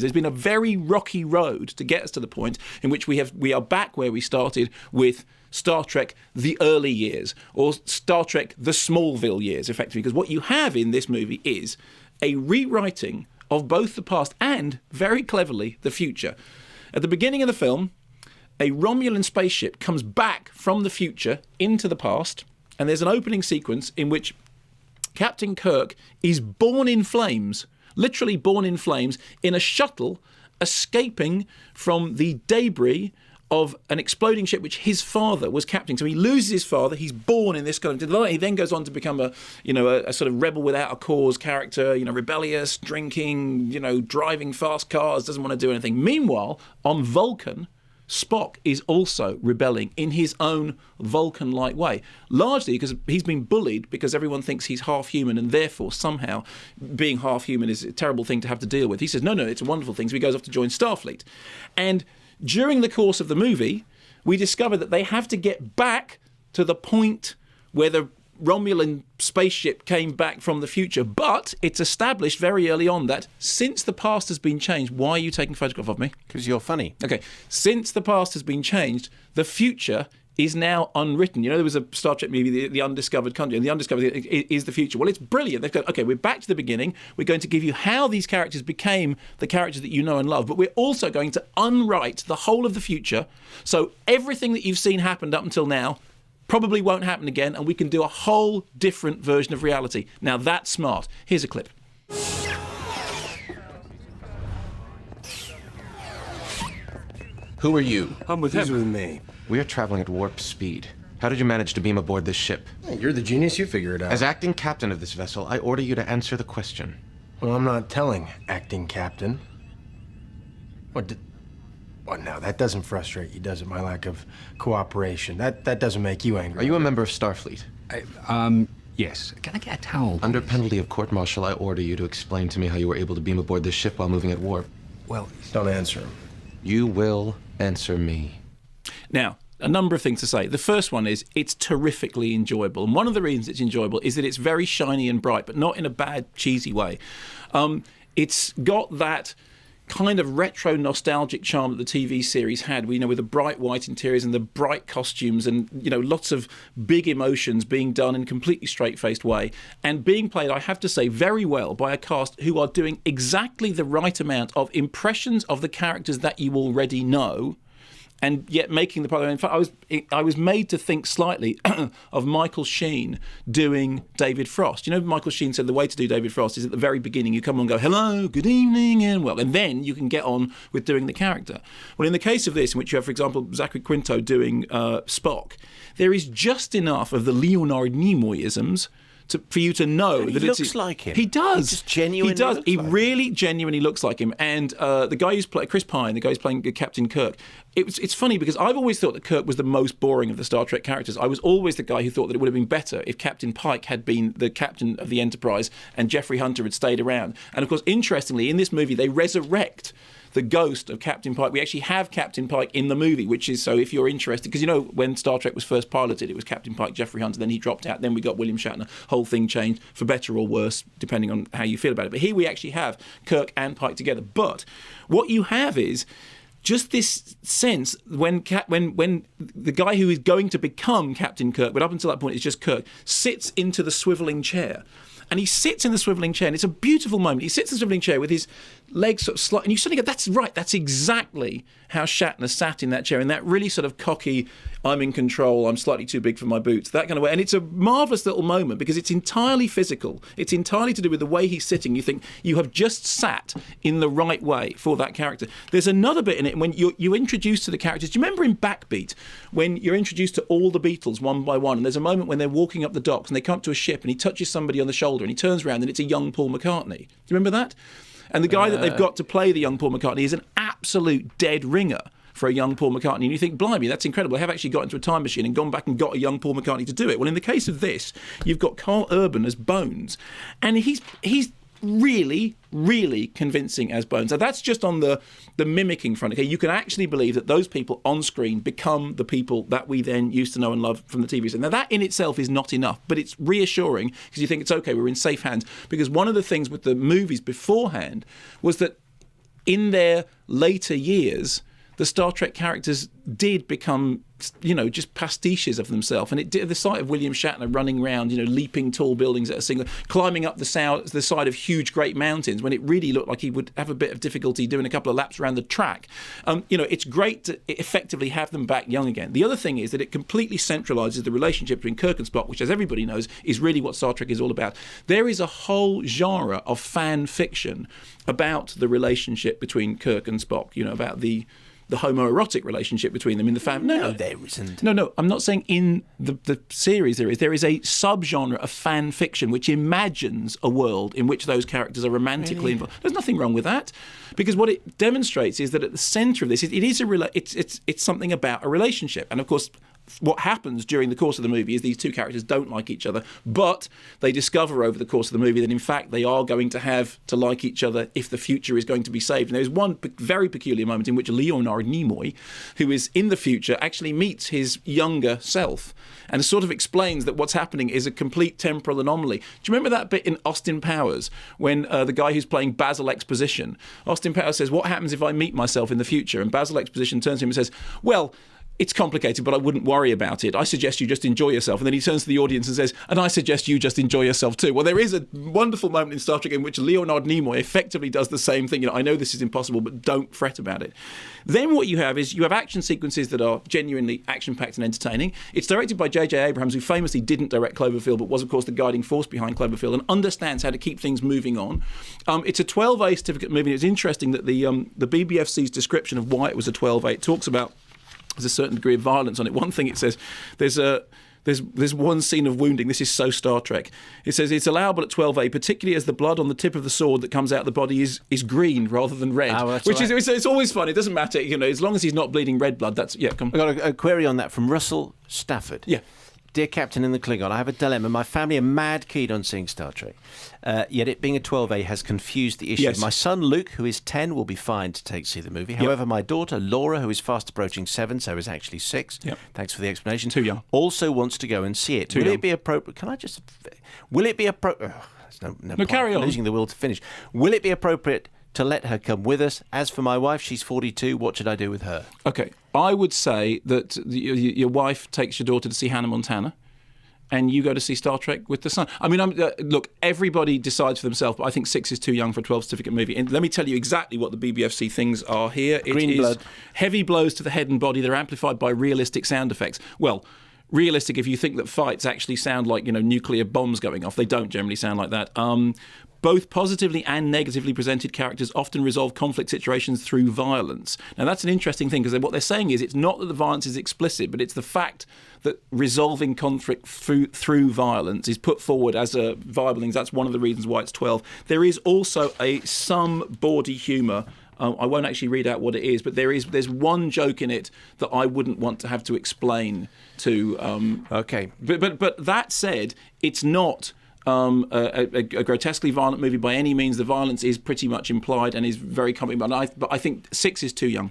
movies. There's been a very rocky road to get us to the point in which we are back where we started with Star Trek the early years, or Star Trek the Smallville years, effectively, because what you have in this movie is a rewriting of both the past and, very cleverly, the future. At the beginning of the film, a Romulan spaceship comes back from the future into the past, and there's an opening sequence in which Captain Kirk is born in flames, literally born in flames, in a shuttle escaping from the debris of an exploding ship which his father was captaining. So he loses his father, he's born in this kind of delight. He then goes on to become a sort of rebel without a cause character, rebellious, drinking, driving fast cars, doesn't want to do anything. Meanwhile, on Vulcan, Spock is also rebelling in his own Vulcan-like way, largely because he's been bullied because everyone thinks he's half human, and therefore somehow being half human is a terrible thing to have to deal with. He says, no, it's a wonderful thing. So he goes off to join Starfleet. And during the course of the movie, we discover that they have to get back to the point where the Romulan spaceship came back from the future. But it's established very early on that since the past has been changed... Why are you taking a photograph of me? Because you're funny. Okay. Since the past has been changed, the future is now unwritten. There was a Star Trek movie, The Undiscovered Country, and the undiscovered is the future. Well, it's brilliant. They've gone, okay, we're back to the beginning. We're going to give you how these characters became the characters that you know and love, but we're also going to unwrite the whole of the future. So everything that you've seen happened up until now probably won't happen again, and we can do a whole different version of reality. Now, that's smart. Here's a clip. Who are you? I'm with him. He's with me. We are traveling at warp speed. How did you manage to beam aboard this ship? Hey, you're the genius, you figure it out. As acting captain of this vessel, I order you to answer the question. Well, I'm not telling, acting captain. What now? That doesn't frustrate you, does it? My lack of cooperation. That doesn't make you angry. Are you a member of Starfleet? Yes. Can I get a towel? Under penalty of court-martial, I order you to explain to me how you were able to beam aboard this ship while moving at warp. Well, Don't answer him. You will answer me. Now, a number of things to say. The first one is it's terrifically enjoyable. And one of the reasons it's enjoyable is that it's very shiny and bright, but not in a bad, cheesy way. It's got that kind of retro nostalgic charm that the TV series had, with the bright white interiors and the bright costumes and, lots of big emotions being done in a completely straight-faced way and being played, I have to say, very well by a cast who are doing exactly the right amount of impressions of the characters that you already know, and yet making the part. In fact, I was made to think slightly of Michael Sheen doing David Frost. Michael Sheen said the way to do David Frost is at the very beginning. You come on and go, hello, good evening, and well, and then you can get on with doing the character. Well, in the case of this, in which you have, for example, Zachary Quinto doing Spock, there is just enough of the Leonard Nimoy-isms for you to know that he looks like him. He does. He just genuinely He does. looks He like really genuinely looks like him. And the guy who's playing Chris Pine, the guy who's playing Captain Kirk, it's funny because I've always thought that Kirk was the most boring of the Star Trek characters. I was always the guy who thought that it would have been better if Captain Pike had been the captain of the Enterprise and Jeffrey Hunter had stayed around. And of course, interestingly, in this movie, they resurrect the ghost of Captain Pike. We actually have Captain Pike in the movie, which is, so if you're interested, because when Star Trek was first piloted, it was Captain Pike, Jeffrey Hunter, then he dropped out, then we got William Shatner. Whole thing changed, for better or worse, depending on how you feel about it. But here we actually have Kirk and Pike together. But what you have is just this sense when the guy who is going to become Captain Kirk, but up until that point it's just Kirk, sits into the swiveling chair. And he sits in the swiveling chair, and it's a beautiful moment. He sits in the swiveling chair with his legs sort of slightly, and you suddenly go, that's right, that's exactly how Shatner sat in that chair, in that really sort of cocky, I'm in control, I'm slightly too big for my boots, that kind of way. And it's a marvellous little moment because it's entirely physical. It's entirely to do with the way he's sitting. You think you have just sat in the right way for that character. There's another bit in it when you're introduced to the characters. Do you remember in Backbeat when you're introduced to all the Beatles one by one, and there's a moment when they're walking up the docks and they come up to a ship and he touches somebody on the shoulder and he turns around and it's a young Paul McCartney. Do you remember that? And the guy that they've got to play the young Paul McCartney is an absolute dead ringer for a young Paul McCartney. And you think, blimey, that's incredible. They have actually got into a time machine and gone back and got a young Paul McCartney to do it. Well, in the case of this, you've got Carl Urban as Bones. And he's really, really convincing as Bones. Now, that's just on the mimicking front. Okay, you can actually believe that those people on screen become the people that we then used to know and love from the TV. Now, that in itself is not enough, but it's reassuring because you think it's okay, we're in safe hands. Because one of the things with the movies beforehand was that in their later years, the Star Trek characters did become, just pastiches of themselves. And it did, the sight of William Shatner running around, leaping tall buildings at a single, climbing up the side of huge, great mountains, when it really looked like he would have a bit of difficulty doing a couple of laps around the track. It's great to effectively have them back young again. The other thing is that it completely centralises the relationship between Kirk and Spock, which, as everybody knows, is really what Star Trek is all about. There is a whole genre of fan fiction about the relationship between Kirk and Spock, about the homoerotic relationship between them in the family. No, there isn't. No, I'm not saying in the series there is. There is a subgenre of fan fiction which imagines a world in which those characters are romantically involved. There's nothing wrong with that, because what it demonstrates is that at the centre of this, it's something about a relationship. And of course, what happens during the course of the movie is these two characters don't like each other, but they discover over the course of the movie that in fact they are going to have to like each other if the future is going to be saved. And there's one very peculiar moment in which Leonard Nimoy, who is in the future, actually meets his younger self and sort of explains that what's happening is a complete temporal anomaly. Do you remember that bit in Austin Powers when the guy who's playing Basil Exposition, Austin Powers says, "What happens if I meet myself in the future?" And Basil Exposition turns to him and says, "Well, it's complicated, but I wouldn't worry about it. I suggest you just enjoy yourself." And then he turns to the audience and says, "And I suggest you just enjoy yourself too." Well, there is a wonderful moment in Star Trek in which Leonard Nimoy effectively does the same thing. I know this is impossible, but don't fret about it. Then what you have is you have action sequences that are genuinely action-packed and entertaining. It's directed by JJ Abrams, who famously didn't direct Cloverfield, but was, of course, the guiding force behind Cloverfield and understands how to keep things moving on. It's a 12A certificate movie. It's interesting that the BBFC's description of why it was a 12A, it talks about there's a certain degree of violence on it. One thing it says, there's one scene of wounding. This is so Star Trek. It says it's allowable at 12A, particularly as the blood on the tip of the sword that comes out of the body is green rather than red. Oh, that's which right. is it's always fun. It doesn't matter, as long as he's not bleeding red blood. That's come. I got a query on that from Russell Stafford. Yeah. Dear Captain in the Klingon, I have a dilemma. My family are mad keen on seeing Star Trek, yet it being a 12A has confused the issue. Yes. My son Luke, who is 10, will be fine to see the movie. However, my daughter Laura, who is fast approaching 7, so is actually 6, thanks for the explanation, Too young. also wants to go and see it. Will it be appropriate? Will it be appropriate? No, carry on. Losing the will to finish. Will it be appropriate to let her come with us? As for my wife, she's 42. What should I do with her? Okay, I would say that your wife takes your daughter to see Hannah Montana, and you go to see Star Trek with the son. I mean, look, everybody decides for themselves, but I think 6 is too young for a 12 certificate movie. And let me tell you exactly what the BBFC things are here. Green blood. Heavy blows to the head and body. They're amplified by realistic sound effects. Well, realistic if you think that fights actually sound like, nuclear bombs going off. They don't generally sound like that. Both positively and negatively presented characters often resolve conflict situations through violence. Now, that's an interesting thing, because what they're saying is it's not that the violence is explicit, but it's the fact that resolving conflict through violence is put forward as a viable thing. That's one of the reasons why it's 12. There is also some bawdy humour. I won't actually read out what it is, but there's one joke in it that I wouldn't want to have to explain to. Okay. But that said, it's not a grotesquely violent movie by any means. The violence is pretty much implied and is very comic. But I think 6 is too young.